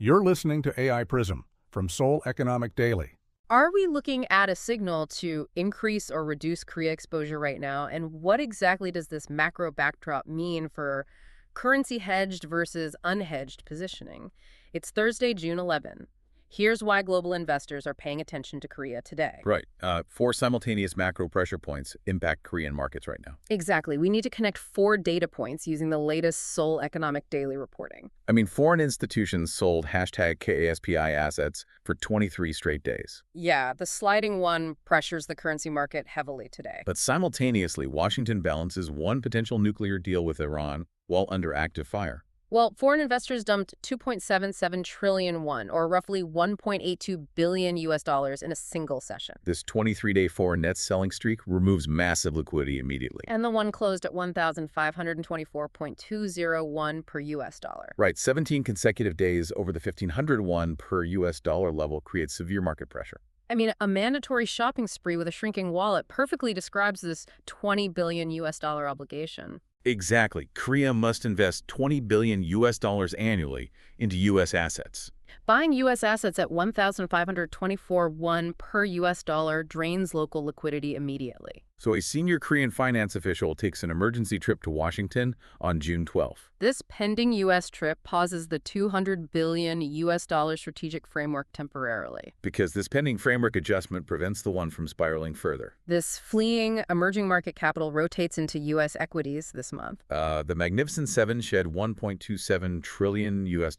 You're listening to AI PRISM from Seoul Economic Daily. Are we looking at a signal to increase or reduce Korea exposure right now? And what exactly does this macro backdrop mean for currency hedged versus unhedged positioning? It's Thursday, June 11. Here's why global investors are paying attention to Korea today. Right. Four simultaneous macro pressure points impact Korean markets right now. Exactly. We need to connect 4 data points using the latest Seoul Economic Daily reporting. Foreign institutions sold #KOSPI assets for 23 straight days. Yeah, the sliding one pressures the currency market heavily today. But simultaneously, Washington balances one potential nuclear deal with Iran while under active fire. Well, foreign investors dumped 2.77 trillion won, or roughly $1.82 billion in a single session. This 23-day foreign net selling streak removes massive liquidity immediately. And the one closed at 1,524.201 per US dollar. Right, 17 consecutive days over the 1,501 per US dollar level creates severe market pressure. A mandatory shopping spree with a shrinking wallet perfectly describes this $20 billion obligation. Exactly. Korea must invest $20 billion annually into U.S. assets. Buying U.S. assets at 1,524 won per U.S. dollar drains local liquidity immediately. So a senior Korean finance official takes an emergency trip to Washington on June 12. This pending U.S. trip pauses the $200 billion strategic framework temporarily. Because this pending framework adjustment prevents the one from spiraling further. This fleeing emerging market capital rotates into U.S. equities this month. The Magnificent Seven shed $1.27 trillion,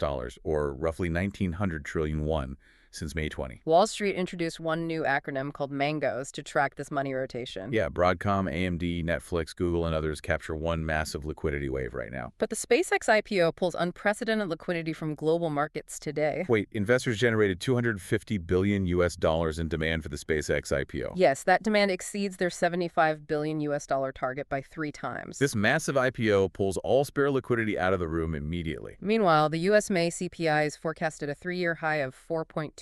or roughly 1,900 trillion won, since May 20. Wall Street introduced one new acronym called MANGOs to track this money rotation. Yeah, Broadcom, AMD, Netflix, Google, and others capture one massive liquidity wave right now. But the SpaceX IPO pulls unprecedented liquidity from global markets today. Wait, investors generated $250 billion in demand for the SpaceX IPO. Yes, that demand exceeds their $75 billion target by 3 times. This massive IPO pulls all spare liquidity out of the room immediately. Meanwhile, the U.S. May CPI is forecasted a 3-year high of 4.2%.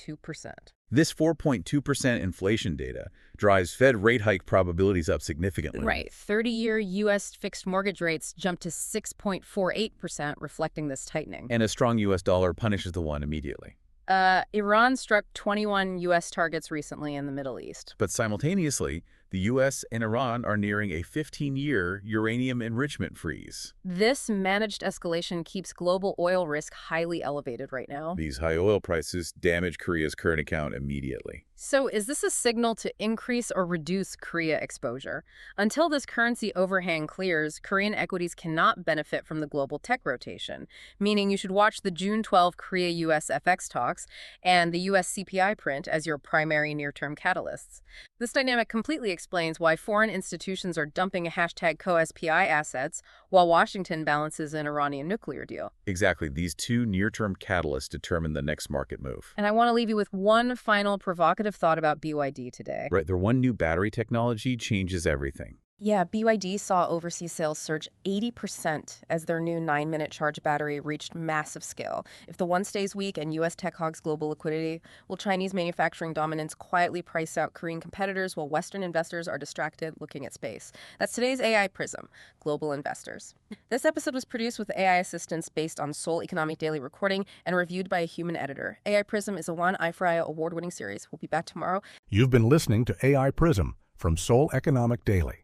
This 4.2% inflation data drives Fed rate hike probabilities up significantly. Right. 30-year U.S. fixed mortgage rates jumped to 6.48%, reflecting this tightening. And a strong U.S. dollar punishes the one immediately. Iran struck 21 U.S. targets recently in the Middle East. But simultaneously, the U.S. and Iran are nearing a 15-year uranium enrichment freeze. This managed escalation keeps global oil risk highly elevated right now. These high oil prices damage Korea's current account immediately. So is this a signal to increase or reduce Korea exposure? Until this currency overhang clears, Korean equities cannot benefit from the global tech rotation, meaning you should watch the June 12 Korea-U.S. FX talks and the U.S. CPI print as your primary near-term catalysts. This dynamic completely explains why foreign institutions are dumping a #KOSPI assets while Washington balances an Iranian nuclear deal. Exactly. These two near-term catalysts determine the next market move. And I want to leave you with one final provocative thought about BYD today. Right, their one new battery technology changes everything. Yeah, BYD saw overseas sales surge 80% as their new 9-minute charge battery reached massive scale. If the one stays weak and U.S. tech hogs global liquidity, will Chinese manufacturing dominance quietly price out Korean competitors while Western investors are distracted looking at space? That's today's AI PRISM, Global Investors. This episode was produced with AI assistance based on Seoul Economic Daily recording and reviewed by a human editor. AI PRISM is a One iFryer award-winning series. We'll be back tomorrow. You've been listening to AI PRISM from Seoul Economic Daily.